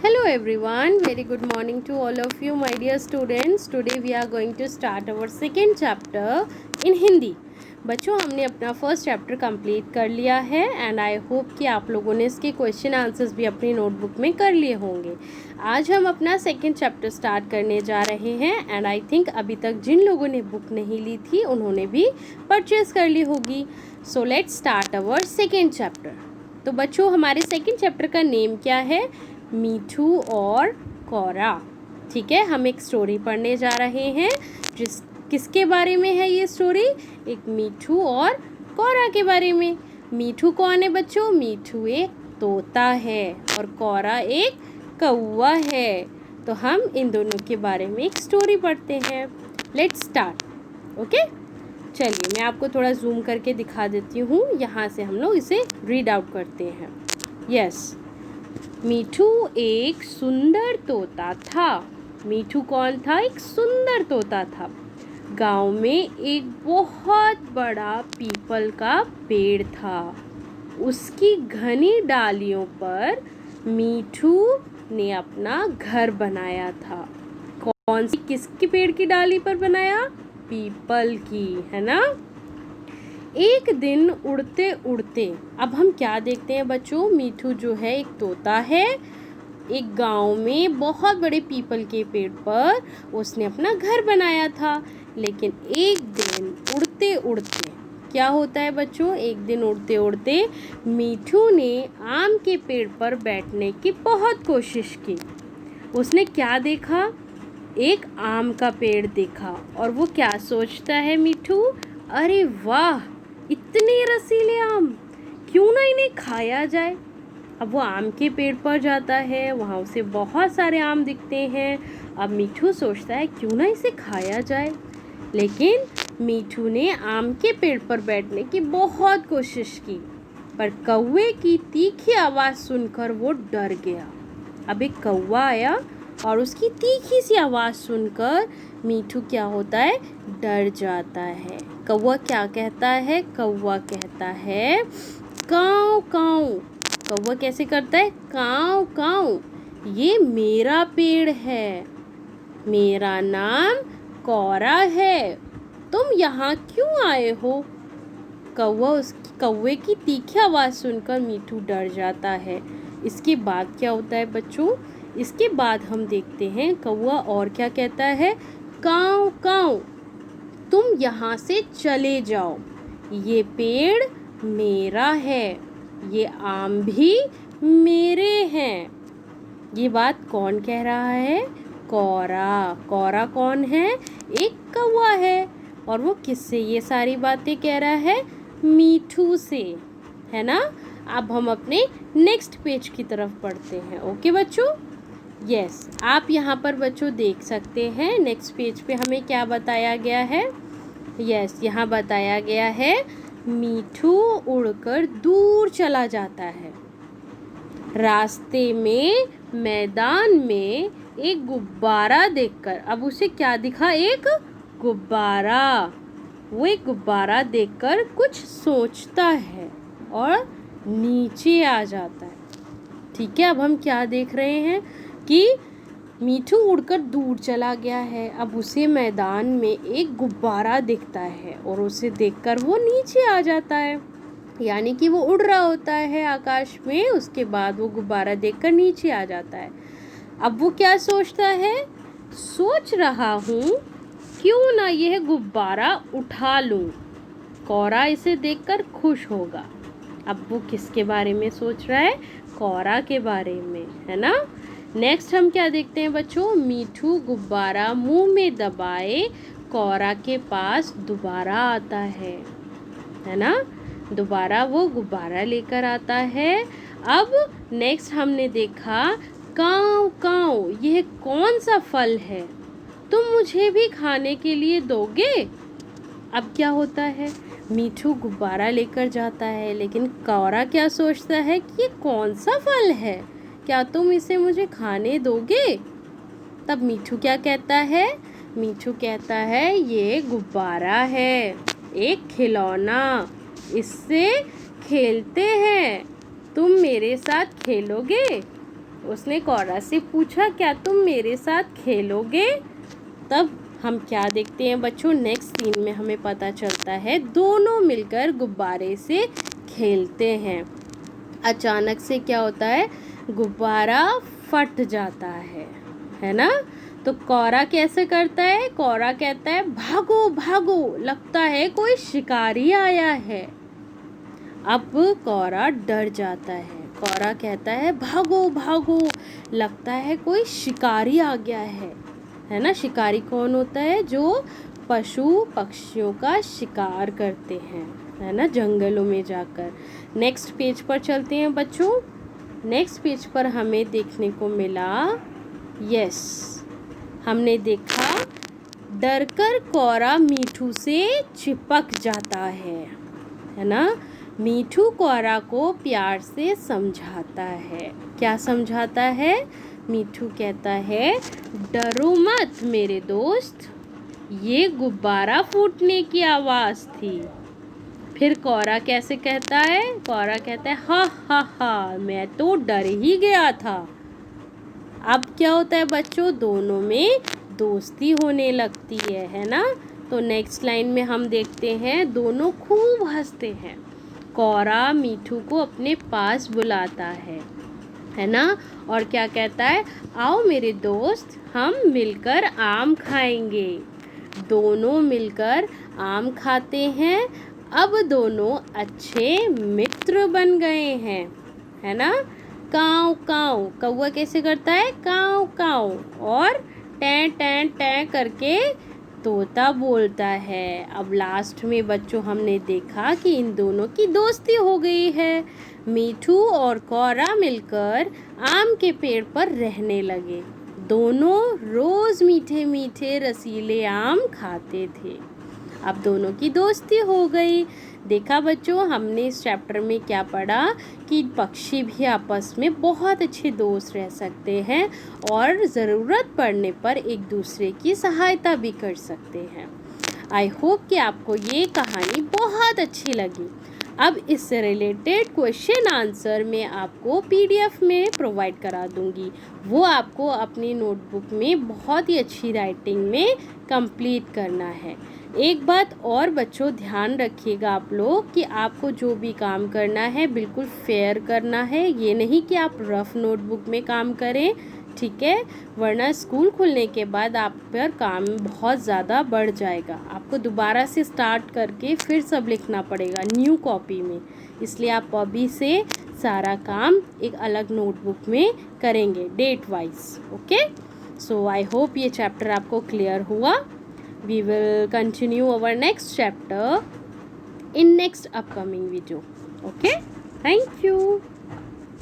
Hello everyone, very good morning to all of you my dear students. Today we are going to start our second chapter in Hindi. बच्चों हमने अपना first chapter complete कर लिया है and I hope कि आप लोगों ने इसके क्वेश्चन आंसर्स भी अपनी नोटबुक में कर लिए होंगे. आज हम अपना सेकेंड चैप्टर स्टार्ट करने जा रहे हैं एंड आई थिंक अभी तक जिन लोगों ने बुक नहीं ली थी उन्होंने भी परचेज़ कर ली होगी. So let's start our second chapter. तो बच्चों हमारे सेकेंड चैप्टर का नेम क्या है? मीठू और कौरा. ठीक है, हम एक स्टोरी पढ़ने जा रहे हैं किसके बारे में है ये स्टोरी? एक मीठू और कौरा के बारे में. मीठू कौन है बच्चों? मीठू एक तोता है और कौरा एक कौवा है. तो हम इन दोनों के बारे में एक स्टोरी पढ़ते हैं. Let's start. ओके, चलिए मैं आपको थोड़ा जूम करके दिखा देती हूँ. यहाँ से हम लोग इसे रीड आउट करते हैं. यस, मीठू एक सुंदर तोता था. मीठू कौन था? एक सुंदर तोता था. गांव में एक बहुत बड़ा पीपल का पेड़ था. उसकी घनी डालियों पर मीठू ने अपना घर बनाया था. कौन सी, किसकी पेड़ की डाली पर बनाया? पीपल की, है ना. एक दिन उड़ते उड़ते, अब हम क्या देखते हैं बच्चों? मीठू जो है एक तोता है. एक गांव में बहुत बड़े पीपल के पेड़ पर उसने अपना घर बनाया था. लेकिन एक दिन उड़ते उड़ते क्या होता है बच्चों? एक दिन उड़ते उड़ते मीठू ने आम के पेड़ पर बैठने की बहुत कोशिश की. उसने क्या देखा? एक आम का पेड़ देखा और वो क्या सोचता है मीठू? अरे वाह, इतने रसीले आम, क्यों ना इन्हें खाया जाए. अब वो आम के पेड़ पर जाता है, वहाँ उसे बहुत सारे आम दिखते हैं. अब मीठू सोचता है क्यों ना इसे खाया जाए. लेकिन मीठू ने आम के पेड़ पर बैठने की बहुत कोशिश की, पर कौवे की तीखी आवाज़ सुनकर वो डर गया. अब एक कौवा आया और उसकी तीखी सी आवाज़ सुनकर मीठू क्या होता है? डर जाता है. कौवा क्या कहता है? कौवा कहता है काऊ काऊ. कौवा कैसे करता है? काऊ काऊ. ये मेरा पेड़ है, मेरा नाम कौरा है, तुम यहाँ क्यों आए हो? कौवे की तीखी आवाज़ सुनकर मीठू डर जाता है. इसके बाद क्या होता है बच्चों? इसके बाद हम देखते हैं कौवा और क्या कहता है? काऊ काऊ, तुम यहाँ से चले जाओ, ये पेड़ मेरा है, ये आम भी मेरे हैं. ये बात कौन कह रहा है? कौरा. कौरा कौन है? एक कौवा है. और वो किससे ये सारी बातें कह रहा है? मीठू से, है ना. अब हम अपने नेक्स्ट पेज की तरफ पढ़ते हैं. ओके बच्चों. यस, आप यहाँ पर बच्चों देख सकते हैं नेक्स्ट पेज पे हमें क्या बताया गया है. यस, यहाँ बताया गया है मीठू उड़कर दूर चला जाता है. रास्ते में मैदान में एक गुब्बारा देखकर, अब उसे क्या दिखा? एक गुब्बारा. वो एक गुब्बारा देखकर कुछ सोचता है और नीचे आ जाता है. ठीक है, अब हम क्या देख रहे हैं कि मीठू उड़कर दूर चला गया है. अब उसे मैदान में एक गुब्बारा दिखता है और उसे देखकर वो नीचे आ जाता है. यानी कि वो उड़ रहा होता है आकाश में, उसके बाद वो गुब्बारा देखकर नीचे आ जाता है. अब वो क्या सोचता है? सोच रहा हूँ क्यों ना यह गुब्बारा उठा लूँ, कौरा इसे देखकर खुश होगा. अब वो किसके बारे में सोच रहा है? कौरा के बारे में, है ना. नेक्स्ट हम क्या देखते हैं बच्चों? मीठू गुब्बारा मुंह में दबाए कौरा के पास दोबारा आता है ना. दोबारा वो गुब्बारा लेकर आता है. अब नेक्स्ट हमने देखा काऊ काऊ, यह कौन सा फल है, तुम मुझे भी खाने के लिए दोगे? अब क्या होता है? मीठू गुब्बारा लेकर जाता है, लेकिन कौरा क्या सोचता है कि ये कौन सा फल है, क्या तुम इसे मुझे खाने दोगे? तब मीठू क्या कहता है? मीठू कहता है ये गुब्बारा है, एक खिलौना, इससे खेलते हैं, तुम मेरे साथ खेलोगे? उसने कोरा से पूछा, क्या तुम मेरे साथ खेलोगे? तब हम क्या देखते हैं बच्चों, नेक्स्ट सीन में हमें पता चलता है दोनों मिलकर गुब्बारे से खेलते हैं। अचानक से क्या होता है, गुब्बारा फट जाता है ना। तो कोरा कैसे करता है, कोरा कहता है भागो भागो, लगता है कोई शिकारी आया है। अब कोरा डर जाता है, कोरा कहता है भागो भागो, लगता है कोई शिकारी आ गया है ना। शिकारी कौन होता है, जो पशु पक्षियों का शिकार करते हैं, है ना, जंगलों में जाकर। नेक्स्ट पेज पर चलते हैं बच्चों। नेक्स्ट पेज पर हमें देखने को मिला, हमने देखा डरकर कोरा मीठू से चिपक जाता है ना। मीठू कोरा को प्यार से समझाता है। क्या समझाता है, मीठू कहता है डरो मत मेरे दोस्त, ये गुब्बारा फूटने की आवाज़ थी। फिर कोरा कैसे कहता है, कोरा कहता है हा हा हा, मैं तो डर ही गया था। अब क्या होता है बच्चों, दोनों में दोस्ती होने लगती है ना। तो नेक्स्ट लाइन में हम देखते हैं दोनों खूब हंसते हैं। कोरा मीठू को अपने पास बुलाता है ना, और क्या कहता है, आओ मेरे दोस्त हम मिलकर आम खाएंगे। दोनों मिलकर आम खाते हैं। अब दोनों अच्छे मित्र बन गए हैं, है ना। काव काव, कौवा कैसे करता है, काव काव, और टैं टैं टैं करके तोता बोलता है। अब लास्ट में बच्चों हमने देखा कि इन दोनों की दोस्ती हो गई है। मीठू और कोरा मिलकर आम के पेड़ पर रहने लगे। दोनों रोज मीठे मीठे रसीले आम खाते थे। अब दोनों की दोस्ती हो गई। देखा बच्चों, हमने इस चैप्टर में क्या पढ़ा कि पक्षी भी आपस में बहुत अच्छे दोस्त रह सकते हैं और ज़रूरत पड़ने पर एक दूसरे की सहायता भी कर सकते हैं। आई होप कि आपको ये कहानी बहुत अच्छी लगी। अब इससे रिलेटेड क्वेश्चन आंसर मैं आपको PDF में प्रोवाइड करा दूंगी। वो आपको अपनी नोटबुक में बहुत ही अच्छी राइटिंग में कंप्लीट करना है। एक बात और बच्चों ध्यान रखिएगा आप लोग कि आपको जो भी काम करना है बिल्कुल फेयर करना है। ये नहीं कि आप रफ नोटबुक में काम करें, ठीक है, वरना स्कूल खुलने के बाद आप पर काम बहुत ज़्यादा बढ़ जाएगा। आपको दोबारा से स्टार्ट करके फिर सब लिखना पड़ेगा न्यू कॉपी में। इसलिए आप अभी से सारा काम एक अलग नोटबुक में करेंगे date wise. Okay, so I hope ये चैप्टर आपको क्लियर हुआ। We will continue our next chapter in next upcoming video. Okay, thank you.